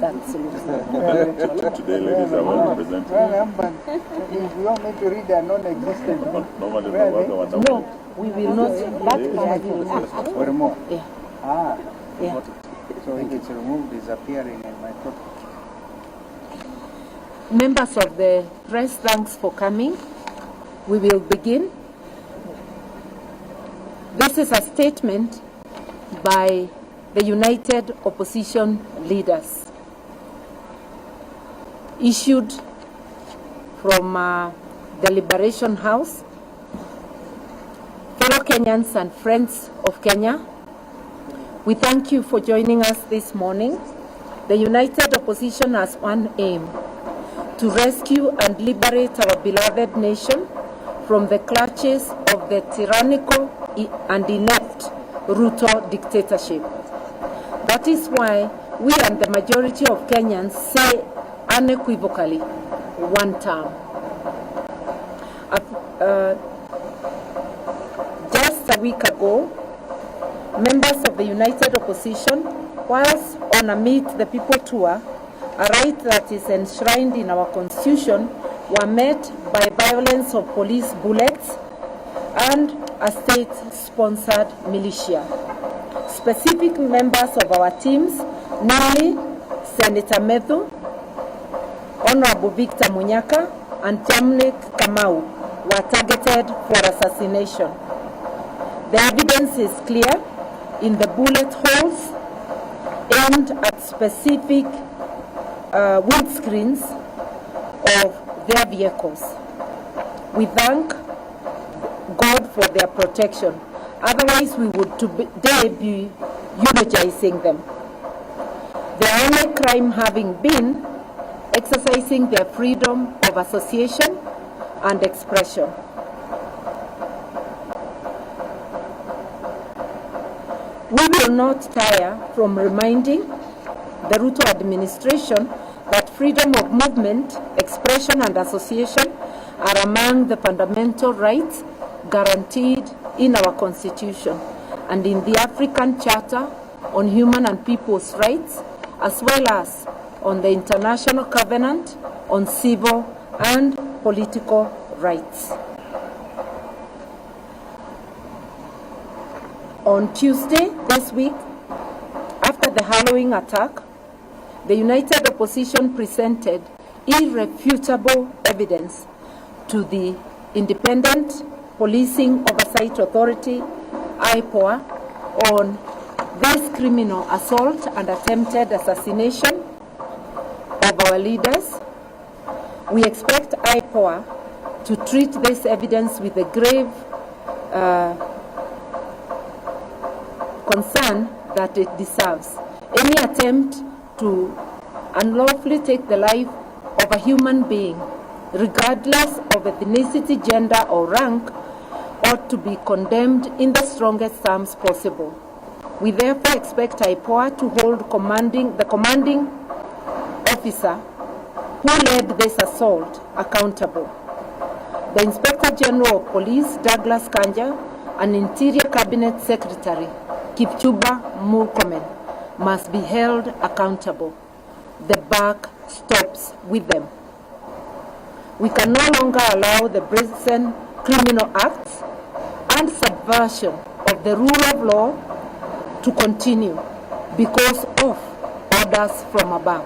that solution. Today, ladies are well represented. If you want me to read a non-existent book, No, we will not. That is removed. or more. Yeah. Ah, Yeah. so if it's removed, it's appearing in my book. Members of the press, thanks for coming. We will begin. This is a statement by the United Opposition Leaders issued from the Liberation House. Fellow Kenyans and friends of Kenya, we thank you for joining us this morning. The United Opposition has one aim: to rescue and liberate our beloved nation from the clutches of the tyrannical and inept Ruto dictatorship. That is why we and the majority of Kenyans say unequivocally, one term. Just a week ago, members of the United Opposition, whilst on a Meet the People tour, a right that is enshrined in our constitution, were met by violence of police bullets and a state-sponsored militia. Specific members of our teams, namely Senator Methu, Honorable Victor Munyaka, and Jamnik Kamau, were targeted for assassination. The evidence is clear in the bullet holes aimed at specific windscreens of their vehicles. We thank God for their protection. Otherwise, we would today be eulogizing them. Their only crime having been exercising their freedom of association and expression. We will not tire from reminding the Ruto administration that freedom of movement, expression, and association are among the fundamental rights guaranteed in our Constitution and in the African Charter on Human and People's Rights, as well as on the International Covenant on Civil and Political Rights. On Tuesday this week, after the Halloween attack, the United Opposition presented irrefutable evidence to the Independent Policing Oversight Authority, IPOA, on this criminal assault and attempted assassination of our leaders. We expect IPOA to treat this evidence with a grave concern that it deserves. Any attempt to unlawfully take the life of a human being, regardless of ethnicity, gender, or rank, ought to be condemned in the strongest terms possible. We therefore expect IPOA to hold the commanding officer who led this assault accountable. The Inspector General of Police, Douglas Kanja, and Interior Cabinet Secretary, Kipchumba Murkomen, must be held accountable. The buck stops with them. We can no longer allow the brazen criminal acts and subversion of the rule of law to continue because of orders from above.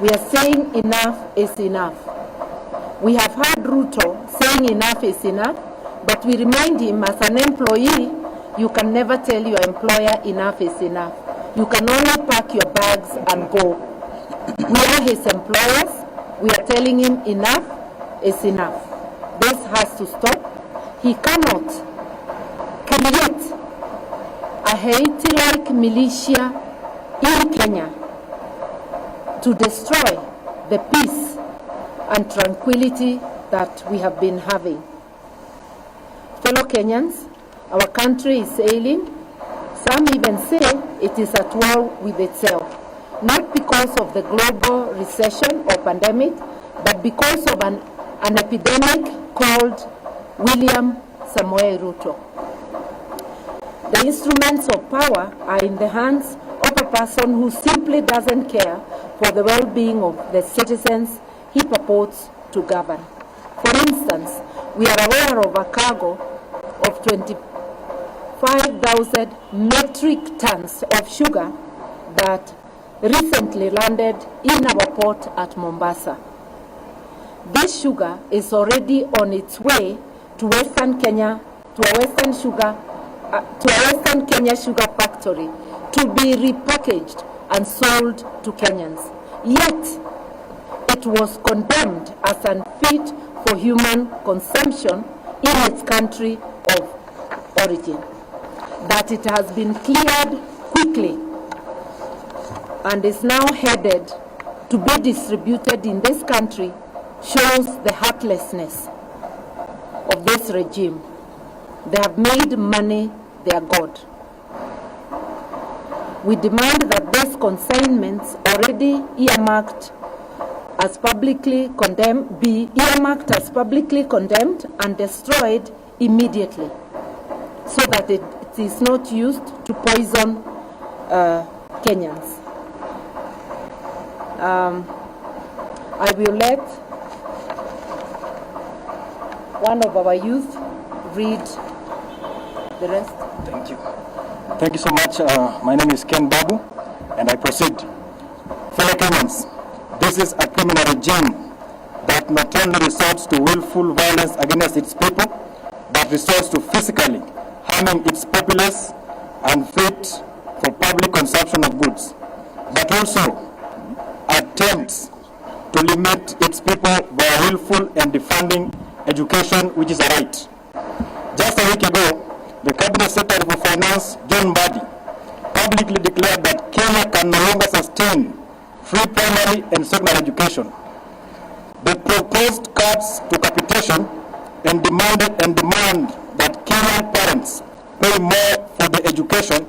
We are saying enough is enough. We have heard Ruto saying enough is enough, but we remind him as an employee, you can never tell your employer enough is enough. You can only pack your bags and go. We are his employers. We are telling him enough is enough. This has to stop. He cannot create a Haiti-like militia in Kenya to destroy the peace and tranquility that we have been having. Fellow Kenyans, our country is ailing. Some even say it is at war with itself, not because of the global recession or pandemic, but because of an epidemic called William Samoei Ruto. The instruments of power are in the hands of a person who simply doesn't care for the well-being of the citizens he purports to govern. For instance, we are aware of a cargo of 25,000 metric tons of sugar that recently landed in our port at Mombasa. This sugar is already on its way to Western Kenya, to a Western Kenya sugar factory to be repackaged and sold to Kenyans. Yet, it was condemned as unfit for human consumption in its country of origin. That it has been cleared quickly and is now headed to be distributed in this country shows the heartlessness of this regime. They have made money their god. We demand that these consignments already earmarked as publicly condemned be earmarked as publicly condemned and destroyed immediately, so that it is not used to poison Kenyans. I will let one of our youth read the rest. Thank you. Thank you so much. My name is Ken Babu, and I proceed. Fellow Kenyans, this is a criminal regime that not only resorts to willful violence against its people, but resorts to physically harming its populace unfit for public consumption of goods, but also attempts to limit its people by willful and defunding education, which is a right. Just a week ago, the Cabinet Secretary for Finance, John Mbadi, publicly declared that Kenya can no longer sustain free primary and secondary education. The proposed cuts to capitation and demand that Kenyan parents pay more for the education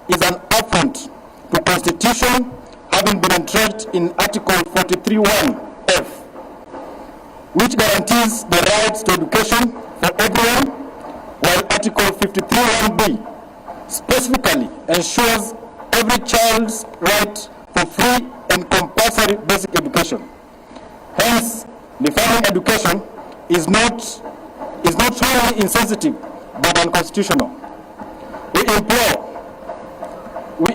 is an affront to Constitution, having been entrenched in Article 43(1)(f), which guarantees the rights to education for everyone, while Article 53(1)(b) specifically ensures every child's right for free and compulsory basic education. Hence, defunding education is not only insensitive but unconstitutional. We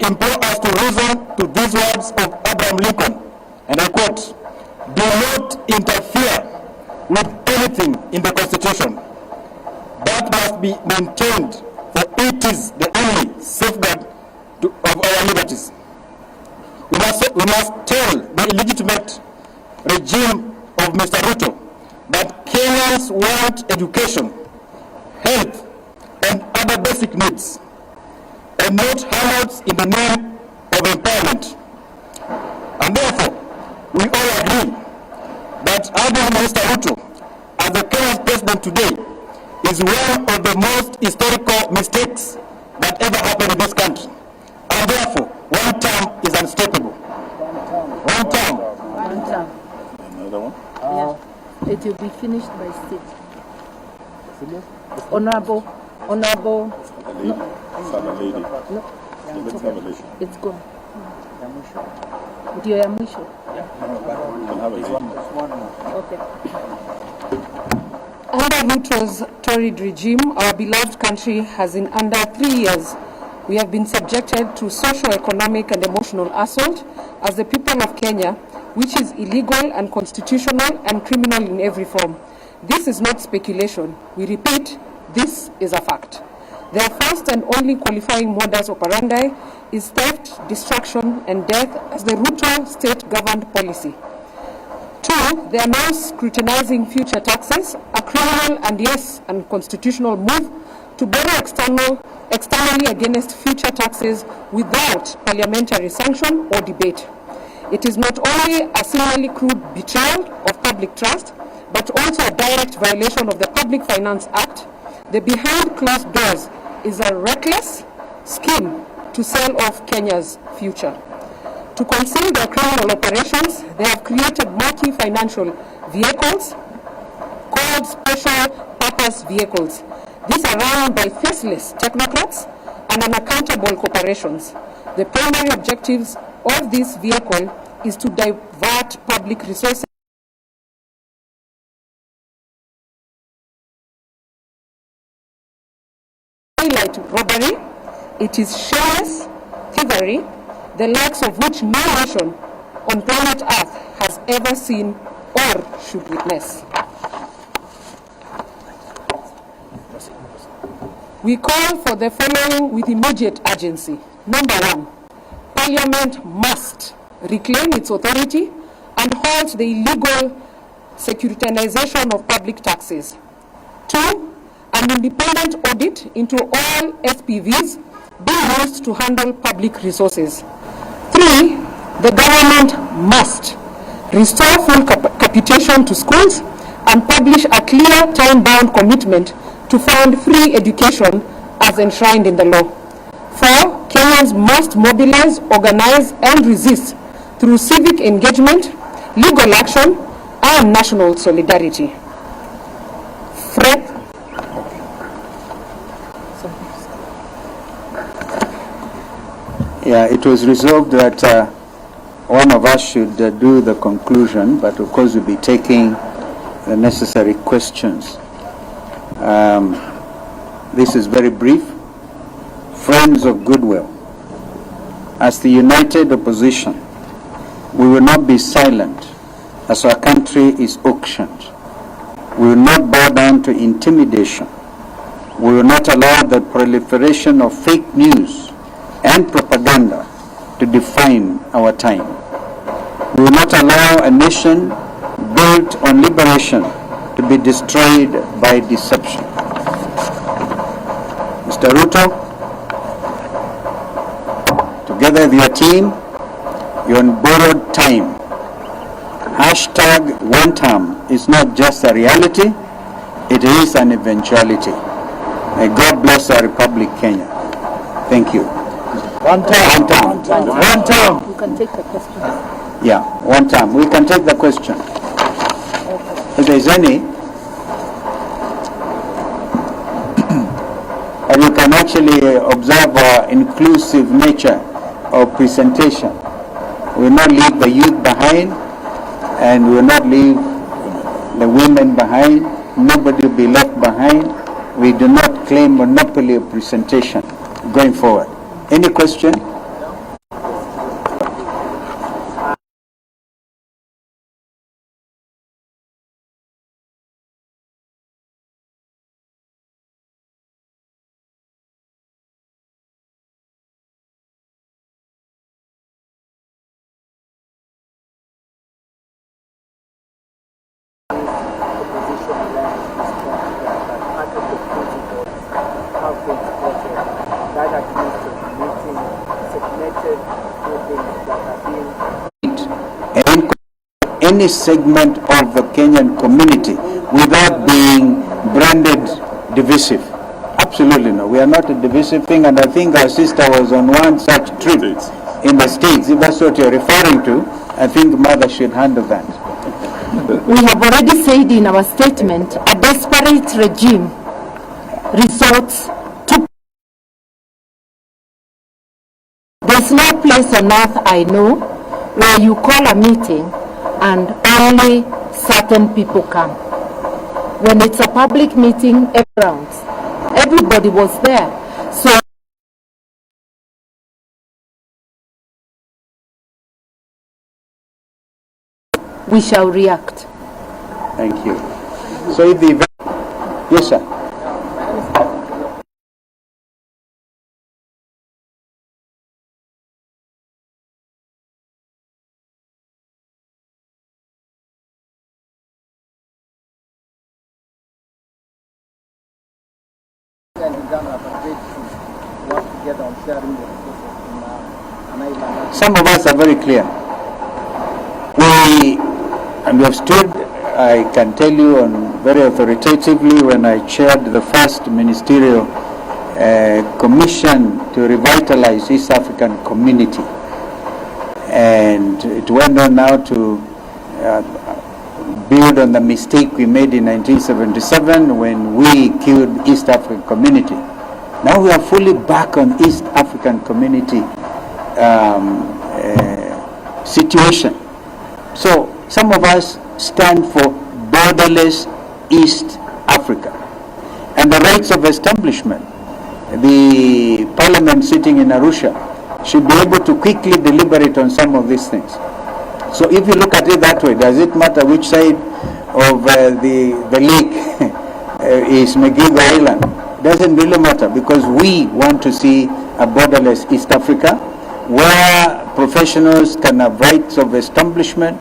implore us to reason to these words of Abraham Lincoln, and I quote, "Do not interfere with anything in the Constitution. That must be maintained, for it is the only safeguard of our liberties." We must tell the illegitimate regime of Mr. Ruto that Kenyans want education, health, and other basic needs, and not handouts in the name of empowerment. And therefore, we all agree that having Mr. Ruto as the Kenyan president today is one of the most historical mistakes that ever happened in this country. And therefore, one term is unstoppable. One term. One term. Another one? Yeah. It will be finished by 6. Honorable. The lady. Sana lady. No, Let's have a lady. it's gone. Ndio ya mwisho. We can have a lady. Okay. Under Ruto's torrid regime, our beloved country has in under 3 years, we have been subjected to socio-economic and emotional assault as the people of Kenya, which is illegal, unconstitutional, and criminal in every form. This is not speculation. We repeat, this is a fact. Their first and only qualifying modus operandi is theft, destruction, and death as the Ruto state-governed policy. 2, they are now scrutinizing future taxes, a criminal and yes, unconstitutional move to borrow externally against future taxes without parliamentary sanction or debate. It is not only a similarly crude betrayal of public trust, but also a direct violation of the Public Finance Act. The behind closed doors is a reckless scheme to sell off Kenya's future. To conceal their criminal operations, they have created marquee financial vehicles called special purpose vehicles. These are run by faceless technocrats and unaccountable corporations. The primary objectives of this vehicle is to divert public resources highlight robbery. It is shameless thievery, the likes of which no nation on planet Earth has ever seen or should witness. We call for the following with immediate urgency. Number one, Parliament must reclaim its authority and halt the illegal securitization of public taxes. Two, an independent audit into all SPVs being used to handle public resources. Three, the government must restore full capitation to schools and publish a clear time-bound commitment to fund free education as enshrined in the law. Four, Kenyans must mobilize, organize, and resist through civic engagement, legal action, and national solidarity. Yeah, it was resolved that one of us should do the conclusion, but of course we'll be taking the necessary questions. This is very brief. Friends of goodwill, as the united opposition, we will not be silent as our country is auctioned. We will not bow down to intimidation. We will not allow the proliferation of fake news and propaganda to define our time. We will not allow a nation built on liberation to be destroyed by deception. Mr. Ruto, together with your team, you're on borrowed time. Hashtag one term is not just a reality, it is an eventuality. May God bless our Republic, Kenya. Thank you. One term. One term. You can take the question. Yeah, one term. We can take the question. If there is any, and you can actually observe our inclusive nature of presentation. We will not leave the youth behind, and we will not leave the women behind. Nobody will be left behind. We do not claim monopoly of presentation going forward. Any question? Any segment of the Kenyan community without being branded divisive. Absolutely no. We are not a divisive thing, and I think our sister was on one such trip in the States. If that's what you're referring to, I think mother should handle that. We have already said in our statement, a desperate regime resorts to... There's no place on earth I know where you call a meeting and only certain people come. When it's a public meeting, everybody was there. So we shall react. Thank you. So if the event... Yes, sir. Some of us are very clear. We have stood, I can tell you very authoritatively, when I chaired the first ministerial commission to revitalize East African community. And it went on now to build on the mistake we made in 1977 when we killed East African community. Now we are fully back on East African community situation. So some of us stand for borderless East Africa and the rights of establishment. The parliament sitting in Arusha should be able to quickly deliberate on some of these things. So if you look at it that way, does it matter which side of the lake is Megigo Island? Doesn't really matter, because we want to see a borderless East Africa where professionals can have rights of establishment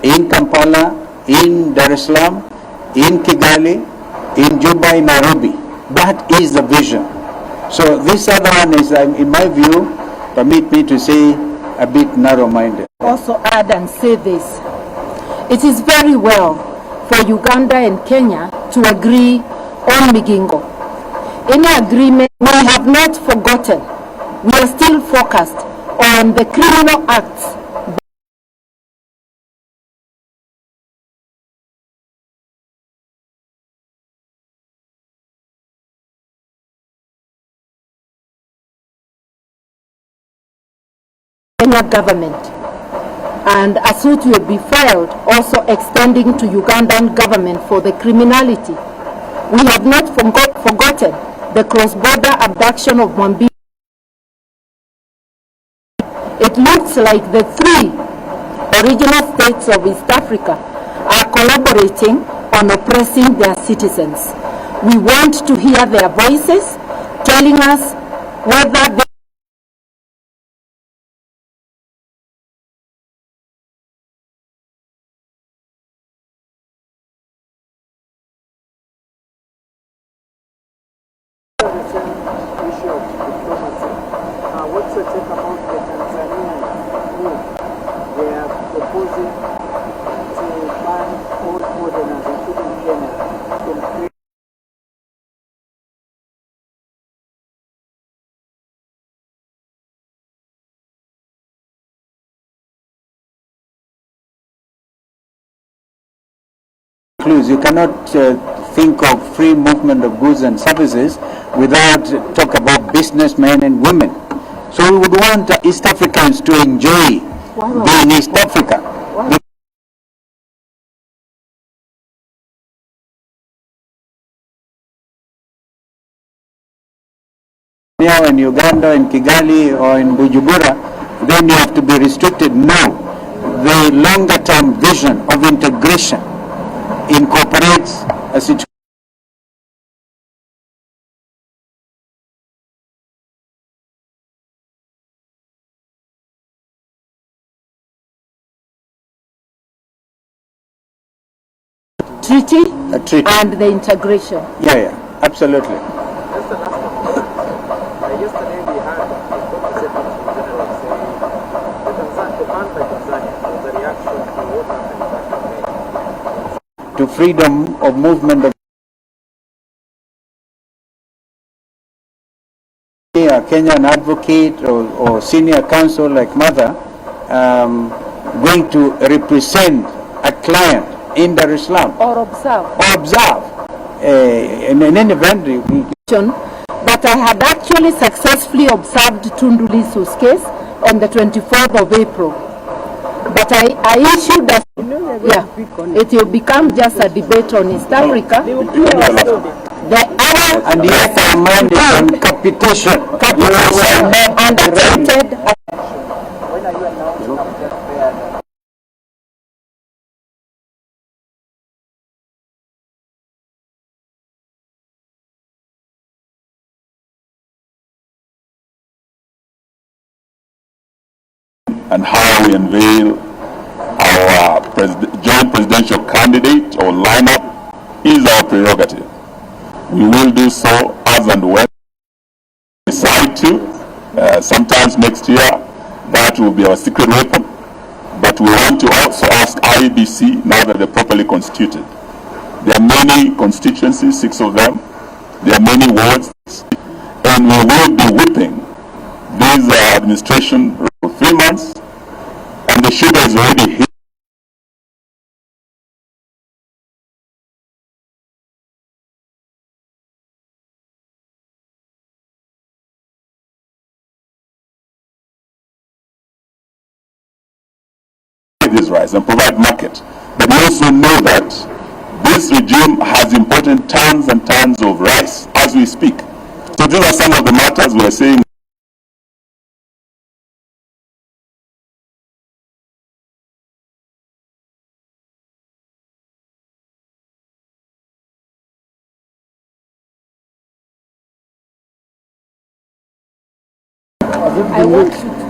in Kampala, in Dar es Salaam, in Kigali, in Juba, in Nairobi. That is the vision. So this other one is, in my view, permit me to say, a bit narrow-minded. Also add and say this. It is very well for Uganda and Kenya to agree on Migingo. Any agreement, we have not forgotten. We are still focused on the criminal acts Kenya government, and a suit will be filed also extending to Ugandan government for the criminality. We have not forgotten the cross-border abduction of Mwambie. It looks like the three original states of East Africa are collaborating on oppressing their citizens. We want to hear their voices telling us whether they issue of diplomacy. What's your take about the Tanzanian move? They are proposing to ban all foreigners, including Kenya, from creating You cannot think of free movement of goods and services without talk about businessmen and women. So we would want East Africans to enjoy being East Africa. Now in Uganda, in Kigali, or in Bujumbura, then you have to be restricted. No, the longer term vision of integration incorporates a situation. treaty A treaty. and the integration. Yeah, absolutely. That's the last one. Yesterday we had the Secretary General saying the ban by Tanzania was a reaction to what happened back in May. To freedom of movement of a Kenyan advocate or senior counsel like Mother going to represent a client in Dar es Salaam Or observe. or observe in an event. That I had actually successfully observed Tundu Lissu's case on the 24th of April. But I issued a, it will become just a debate on East Africa. The other And yet our mind is on capitation. and attempted When are you announcing that fair? And how we unveil our joint presidential candidate or lineup is our prerogative. We will do so as and when we decide to. Sometimes next year, that will be our secret weapon. But we want to also ask IEBC, now that they're properly constituted. There are many constituencies, 6 of them. There are many wards. And we will be whipping this administration for 3 months. And the sugar is already hit. this rice and provide market. But we also know that this regime has imported tons and tons of rice as we speak. So these are some of the matters we are saying. I want to